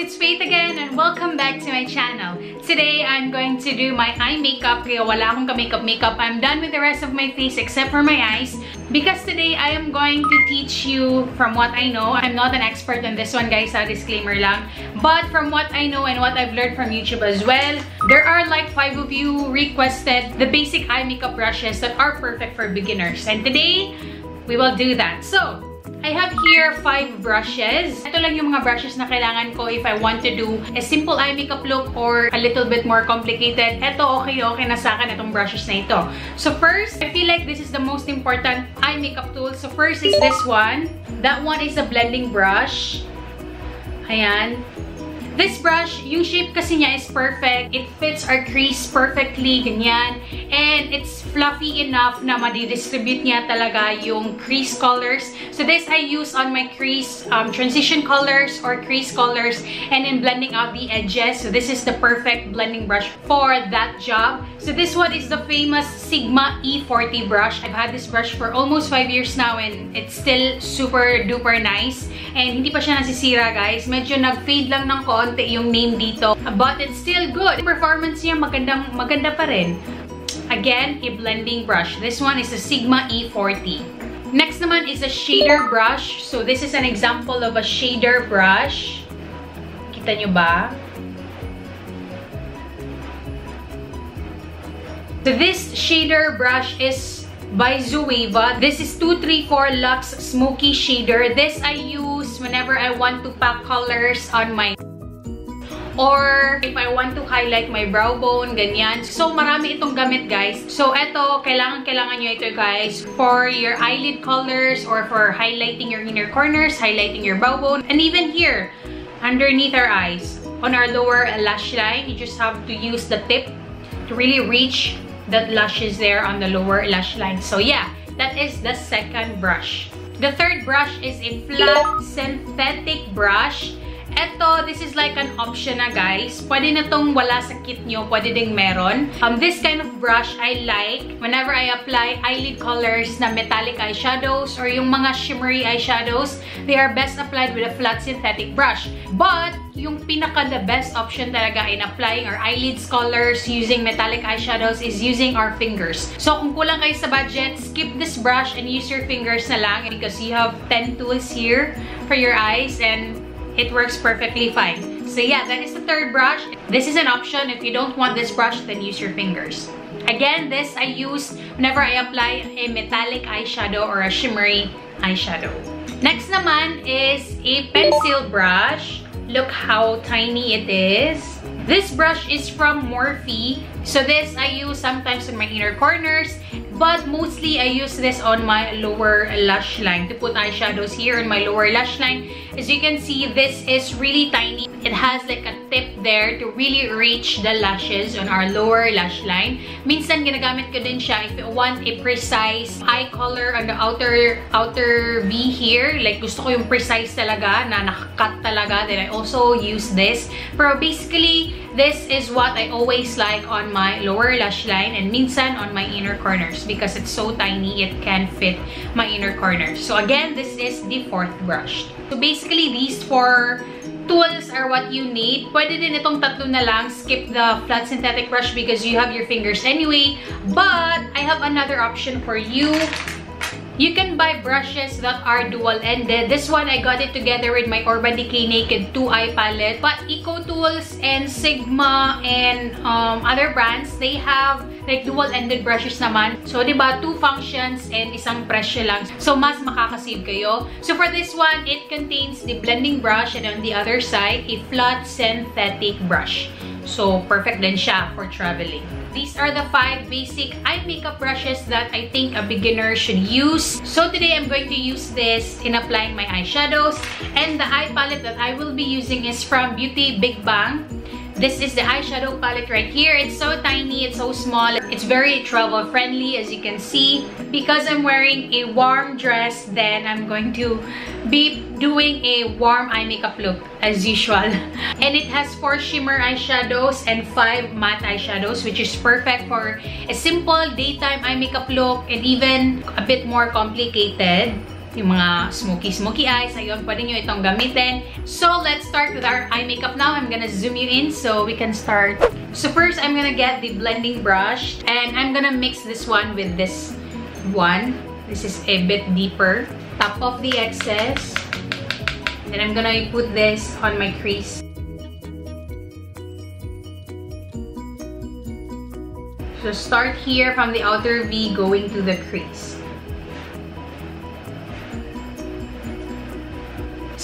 it's Faith again and welcome back to my channel. Today, I'm going to do my eye makeup. Kaya wala akong makeup. I'm done with the rest of my face except for my eyes. Because today, I am going to teach you from what I know. I'm not an expert on this one, guys. Disclaimer lang. But from what I know and what I've learned from YouTube as well, there are like 5 of you requested the basic eye makeup brushes that are perfect for beginners. And today, we will do that. So, I have here 5 brushes. Ito lang yung mga brushes na kailangan ko if I want to do a simple eye makeup look or a little bit more complicated. Ito, okay na sa akin itong brushes na ito. So first, I feel like this is the most important eye makeup tool. So first is this one. That one is a blending brush. Ayan. This brush, yung shape kasi niya is perfect. It fits our crease perfectly, ganyan. And it's fluffy enough na madi-distribute niya talaga yung crease colors. So this I use on my crease transition colors or crease colors and in blending out the edges. So this is the perfect blending brush for that job. So this one is the famous Sigma E40 brush. I've had this brush for almost 5 years now and it's still super duper nice. And hindi pa siya nasisira, guys. Medyo nag-fade lang ng konti yung name dito. But it's still good. Performance niya maganda pa rin. Again, a blending brush. This one is a Sigma E40. Next naman is a shader brush. So this is an example of a shader brush. Kita nyo ba? So this shader brush is by Zoeva. This is 234 Luxe Smoky Shader. This I use whenever I want to pack colors on my or if I want to highlight my brow bone, ganyan. So, marami itong gamit, guys. So, eto, kailangan nyo ito, guys, for your eyelid colors or for highlighting your inner corners, highlighting your brow bone, and even here, underneath our eyes, on our lower lash line, you just have to use the tip to really reach that lashes there on the lower lash line. So, yeah, that is the second brush. The third brush is a flat synthetic brush. Eto, this is like an option na, guys. Pwede na tong wala sa kit nyo, pwede ding meron. This kind of brush I like whenever I apply eyelid colors na metallic eyeshadows or yung mga shimmery eyeshadows. They are best applied with a flat synthetic brush. But, yung the best option talaga in applying our eyelids colors using metallic eyeshadows is using our fingers. So, kung kulang kayo sa budget, skip this brush and use your fingers na lang because you have 10 tools here for your eyes and it works perfectly fine. So yeah, that is the third brush. This is an option. If you don't want this brush, then use your fingers. Again, this I use whenever I apply a metallic eyeshadow or a shimmery eyeshadow. Next naman is a pencil brush. Look how tiny it is. This brush is from Morphe. So this I use sometimes in my inner corners, but mostly I use this on my lower lash line to put eyeshadows here on my lower lash line. As you can see, this is really tiny. It has like a tip there to really reach the lashes on our lower lash line. Minsan ginagamit ko din siya if you want a precise eye color on the outer V here. Like gusto ko yung precise talaga na nakakat talaga. Then I also use this. Pero basically, this is what I always like on my lower lash line and minsan on my inner corners because it's so tiny, it can fit my inner corners. So again, this is the fourth brush. So basically, these 4 tools are what you need. Pwede din itong tatlo na lang. Skip the flat synthetic brush because you have your fingers anyway. But I have another option for you. You can buy brushes that are dual-ended. This one, I got it together with my Urban Decay Naked 2-Eye palette. But Eco Tools and Sigma and other brands, they have like dual-ended brushes naman. So, diba, 2 functions and isang presyo lang. So, mas makakasave kayo. So, for this one, it contains the blending brush and on the other side, a flat synthetic brush. So, perfect din siya for traveling. These are the 5 basic eye makeup brushes that I think a beginner should use. So today I'm going to use this in applying my eyeshadows. And the eye palette that I will be using is from BeautyBigbang. This is the eyeshadow palette right here. It's so tiny, it's so small. It's very travel friendly as you can see. Because I'm wearing a warm dress, then I'm going to be doing a warm eye makeup look as usual. And it has 4 shimmer eyeshadows and 5 matte eyeshadows, which is perfect for a simple daytime eye makeup look and even a bit more complicated. yung mga smoky eyes, ayun, pwede nyo itong gamitin. So, let's start with our eye makeup now. I'm gonna zoom you in so we can start. So, first, I'm gonna get the blending brush and I'm gonna mix this one with this one. This is a bit deeper. Top off the excess. Then I'm gonna put this on my crease. So, start here from the outer V going to the crease.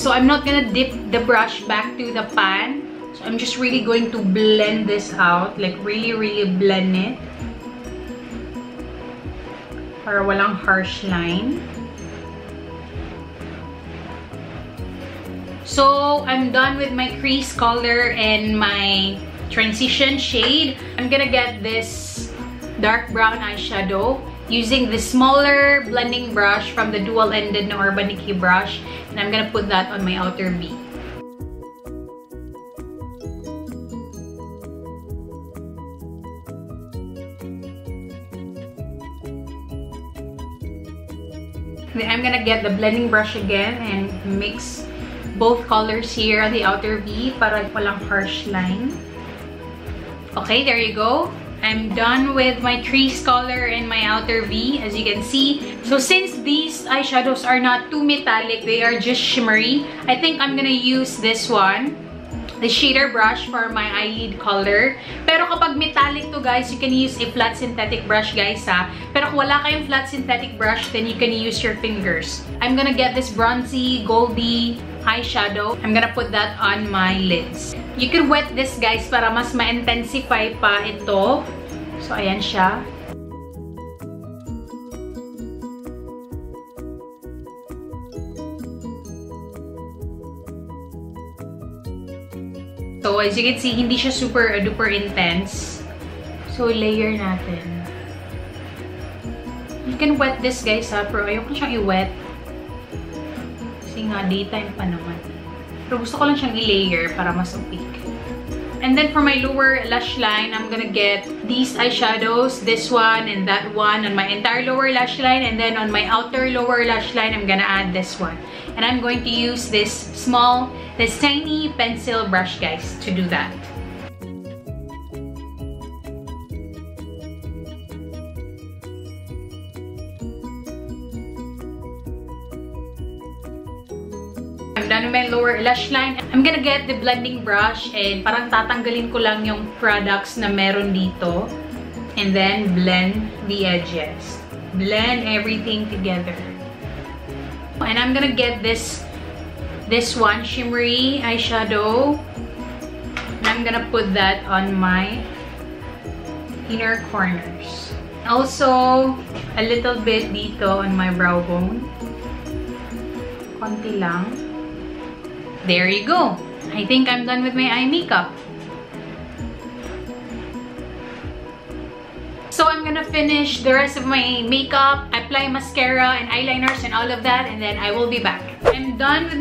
So I'm not gonna dip the brush back to the pan. So I'm just really going to blend this out. Like really blend it. Para walang harsh line. So I'm done with my crease color and my transition shade. I'm gonna get this dark brown eyeshadow using the smaller blending brush from the dual-ended na Urban Decay brush. And I'm gonna put that on my outer V. Then I'm gonna get the blending brush again and mix both colors here on the outer V para walang harsh line. Okay, there you go. I'm done with my crease color and my outer V, as you can see. So since these eyeshadows are not too metallic, they are just shimmery, I think I'm gonna use this one, the shader brush for my eyelid color. Pero kapag metallic to guys, you can use a flat synthetic brush guys ha. Pero kung wala kayong flat synthetic brush, then you can use your fingers. I'm gonna get this bronzy, goldy eyeshadow. I'm gonna put that on my lids. You can wet this guys para mas ma-intensify pa ito. So ayan siya. So as you can see, hindi siya super duper intense. So layer natin. You can wet this guys ha, pero ayoko siyang i-wet. Kasi nga daytime pa naman. Pero gusto ko lang siyang i-layer para mas opaque. And then for my lower lash line, I'm gonna get these eyeshadows, this one and that one on my entire lower lash line. And then on my outer lower lash line, I'm gonna add this one. And I'm going to use this tiny pencil brush guys to do that. I'm done with my lower lash line. I'm gonna get the blending brush and parang tatanggalin ko lang yung products na meron dito. And then blend the edges. Blend everything together. And I'm gonna get this one shimmery eyeshadow. And I'm gonna put that on my inner corners. Also, a little bit dito on my brow bone. Konti lang. There you go. I think I'm done with my eye makeup. So I'm gonna finish the rest of my makeup, apply mascara and eyeliners and all of that, and then I will be back. I'm done with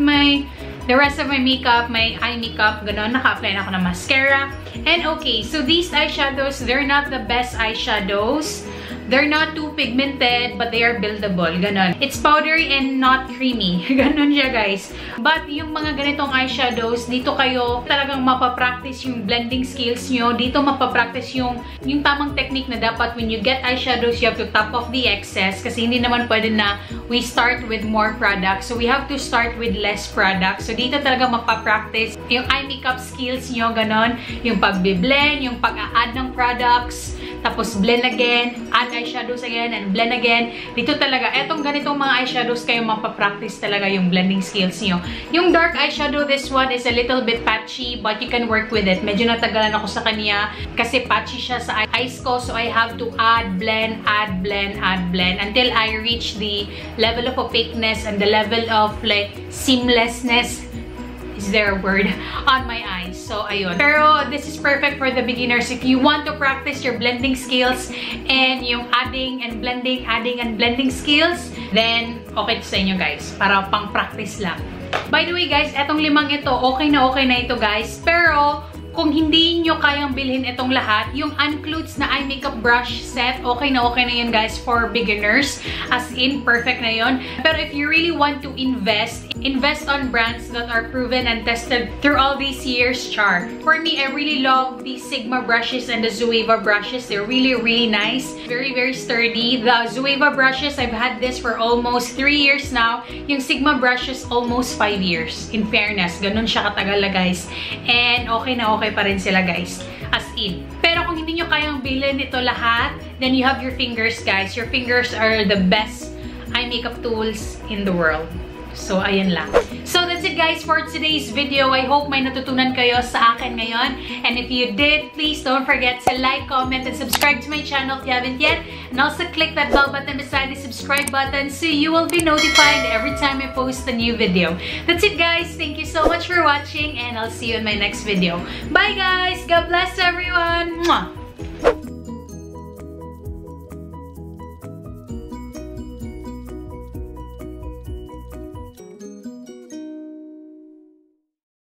the rest of my makeup, my eye makeup. Ganon, naka-apply na ako ng mascara. And okay, so these eyeshadows, they're not the best eyeshadows. They're not too pigmented, but they are buildable. Ganon. It's powdery and not creamy. Ganon siya, guys. But yung mga ganitong eyeshadows, dito kayo talagang mapapractice yung blending skills nyo. Dito mapapractice yung tamang technique na dapat when you get eyeshadows, you have to top off the excess. Kasi hindi naman pwede na we start with more products. So we have to start with less products. So dito talaga mapapractice yung eye makeup skills nyo. Ganon. Yung pagbe-blend, yung pag-a-add ng products, tapos blend again, add eyeshadows again, and blend again. Dito talaga, etong ganitong mga eyeshadows kayo mapapractice talaga yung blending skills nyo. Yung dark eyeshadow, this one is a little bit patchy, but you can work with it. Medyo natagalan ako sa kanya kasi patchy siya sa eyes ko, so I have to add, blend, add, blend, add, blend until I reach the level of opaqueness and the level of like seamlessness. Is there a word? On my eyes. So, ayun. Pero, this is perfect for the beginners. If you want to practice your blending skills and yung adding and blending skills, then, okay to sa inyo, guys. Para pang-practice lang. By the way, guys, etong limang ito, okay na ito, guys. Pero, kung hindi nyo kayang bilhin itong lahat, yung Uncludes na eye makeup brush set, okay na yun guys for beginners. As in, perfect na yun. Pero if you really want to invest on brands that are proven and tested through all these years, char. For me, I really love the Sigma brushes and the Zoeva brushes. They're really, really nice. Very, very sturdy. The Zoeva brushes, I've had this for almost 3 years now. Yung Sigma brushes, almost 5 years. In fairness, ganun siya katagal na guys. And okay na okay pa rin sila guys. As in. Pero kung hindi nyo kayang bilhin ito lahat, then you have your fingers guys. Your fingers are the best eye makeup tools in the world. So, ayan lang. So, that's it guys for today's video. I hope may natutunan kayo sa akin ngayon. And if you did, please don't forget to like, comment, and subscribe to my channel if you haven't yet. And also click that bell button beside the subscribe button so you will be notified every time I post a new video. That's it guys. Thank you so much for watching and I'll see you in my next video. Bye guys! God bless everyone! Mwah!